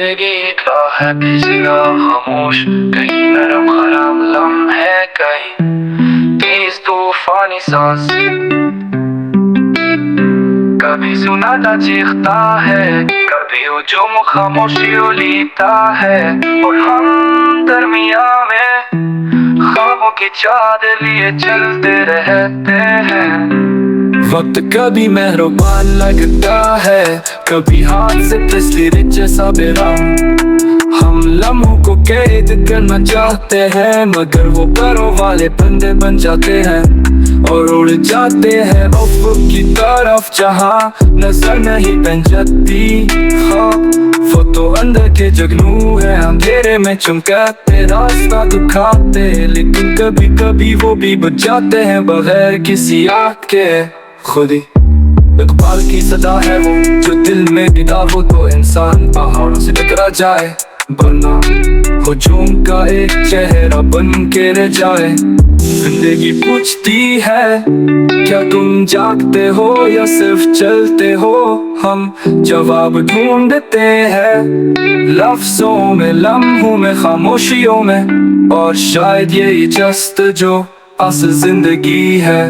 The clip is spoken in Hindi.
जिंदगी का है पिछला खामोश, कहीं नरम खराब लम्हे, कहीं तेज तूफानी सांस। कभी सुनाटा चीखता है, कभी हुजूम खामोशी उलीता है, और हम दरमिया में ख्वाबों की चादर लिए चलते रहते हैं। वक्त कभी मेहरबान लगता है, कभी हाथ से तस्वीर जैसा बेरंग। हम लम्हों को कैद करना चाहते हैं, मगर वो घरों वाले बंदे बन जाते हैं और उड़ जाते हैं अफ़क़ की तरफ जहाँ नजर नहीं बन जाती। हाँ, वो तो अंदर के जुगनू है, अंधेरे में चमकाते, रास्ता दिखाते, लेकिन कभी कभी वो भी बुझ जाते हैं बगैर किसी आग के। खुद ही इकबाल की सदा है वो, जो दिल में विदा हो तो इंसान पहाड़ों से टकरा जाए, वरना हुजूम का एक चेहरा बन के रह जाए। जिंदगी पूछती है, क्या तुम जागते हो या सिर्फ चलते हो? हम जवाब ढूंढते हैं लफ्जों में, लम्हों में, खामोशियों में, और शायद यही जस्त जो असल जिंदगी है।